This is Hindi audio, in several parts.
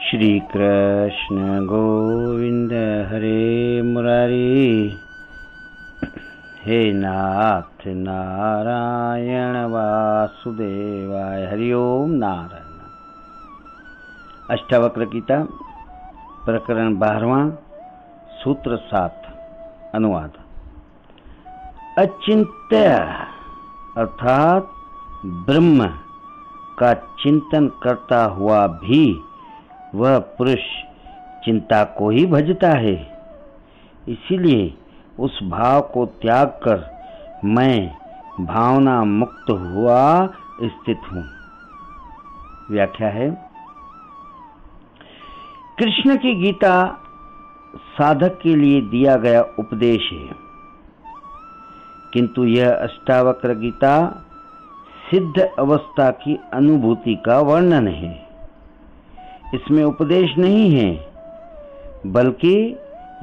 श्री कृष्ण गोविंद हरे मुरारी। हे नाथ नारायण वासुदेवाय। हरिओम नारायण। अष्टावक्र गीता प्रकरण 12वां सूत्र 7 अनुवाद। अचिंत्य अर्थात ब्रह्म का चिंतन करता हुआ भी वह पुरुष चिंता को ही भजता है, इसीलिए उस भाव को त्याग कर मैं भावना मुक्त हुआ स्थित हूँ। व्याख्या है, कृष्ण की गीता साधक के लिए दिया गया उपदेश है, किंतु यह अष्टावक्र गीता सिद्ध अवस्था की अनुभूति का वर्णन है। इसमें उपदेश नहीं है, बल्कि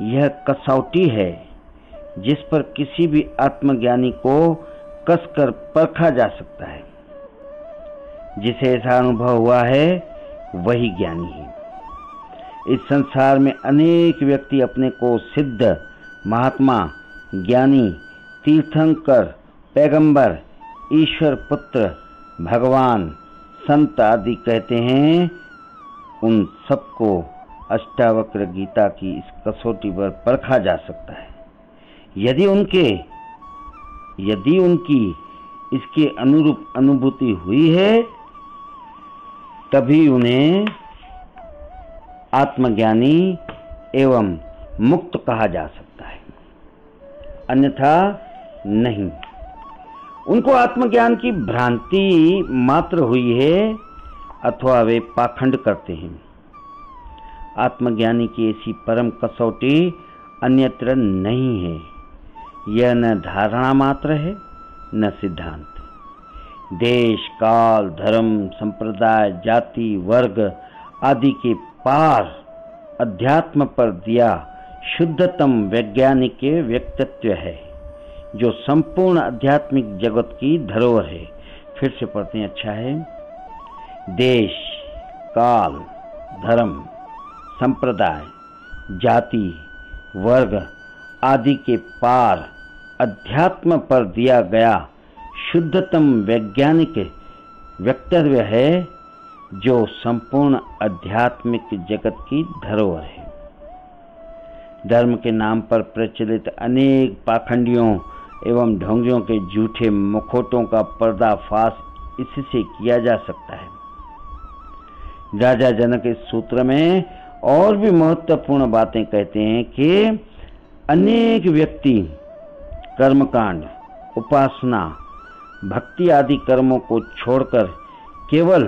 यह कसौटी है जिस पर किसी भी आत्मज्ञानी को कसकर परखा जा सकता है। जिसे ऐसा अनुभव हुआ है वही ज्ञानी है। इस संसार में अनेक व्यक्ति अपने को सिद्ध, महात्मा, ज्ञानी, तीर्थंकर, पैगंबर, ईश्वर पुत्र, भगवान, संत आदि कहते हैं। उन सबको अष्टावक्र गीता की इस कसौटी पर परखा जा सकता है। यदि उनकी इसके अनुरूप अनुभूति हुई है, तभी उन्हें आत्मज्ञानी एवं मुक्त कहा जा सकता है, अन्यथा नहीं। उनको आत्मज्ञान की भ्रांति मात्र हुई है अथवा वे पाखंड करते हैं। आत्मज्ञानी की ऐसी परम कसौटी अन्यत्र नहीं है। यह न धारणा मात्र है न सिद्धांत। देश, काल, धर्म, संप्रदाय, जाति, वर्ग आदि के पार अध्यात्म पर दिया शुद्धतम वैज्ञानिक व्यक्तित्व है, जो संपूर्ण आध्यात्मिक जगत की धरोहर है। फिर से पढ़ते हैं, अच्छा है। देश, काल, धर्म, संप्रदाय, जाति, वर्ग आदि के पार अध्यात्म पर दिया गया शुद्धतम वैज्ञानिक व्यक्तित्व है, जो संपूर्ण आध्यात्मिक जगत की धरोहर है। धर्म के नाम पर प्रचलित अनेक पाखंडियों एवं ढोंगियों के झूठे मुखौटों का पर्दाफाश इससे किया जा सकता है। राजा जनक इस सूत्र में और भी महत्वपूर्ण बातें कहते हैं कि अनेक व्यक्ति कर्मकांड, उपासना, भक्ति आदि कर्मों को छोड़कर केवल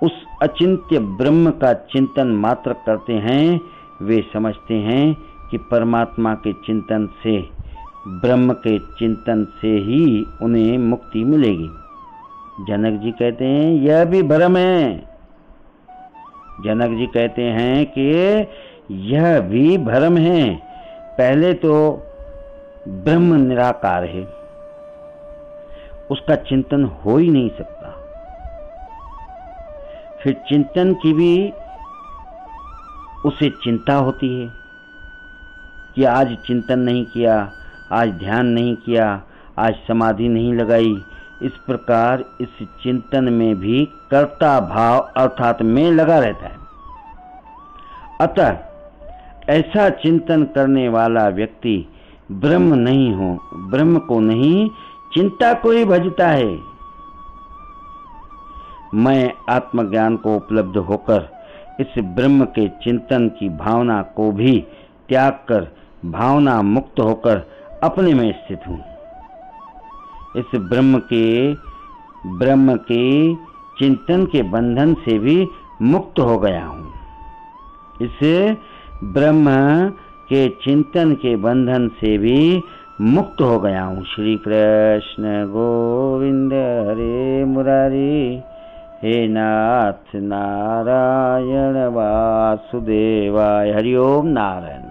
उस अचिंत्य ब्रह्म का चिंतन मात्र करते हैं। वे समझते हैं कि परमात्मा के चिंतन से, ब्रह्म के चिंतन से ही उन्हें मुक्ति मिलेगी। जनक जी कहते हैं यह भी भ्रम है। जनक जी कहते हैं कि यह भी भ्रम है। पहले तो ब्रह्म निराकार है, उसका चिंतन हो ही नहीं सकता। फिर चिंतन की भी उसे चिंता होती है कि आज चिंतन नहीं किया, आज ध्यान नहीं किया, आज समाधि नहीं लगाई। इस प्रकार इस चिंतन में भी कर्ता भाव अर्थात मैं लगा रहता है। अतः ऐसा चिंतन करने वाला व्यक्ति ब्रह्म को नहीं, चिंता को ही भजता है। मैं आत्मज्ञान को उपलब्ध होकर इस ब्रह्म के चिंतन की भावना को भी त्याग कर भावना मुक्त होकर अपने में स्थित हूँ। इस ब्रह्म के चिंतन के बंधन से भी मुक्त हो गया हूँ। इस ब्रह्म के चिंतन के बंधन से भी मुक्त हो गया हूँ। श्री कृष्ण गोविंद हरे मुरारी। हे नाथ नारायण वासुदेवाय। हरिओम नारायण।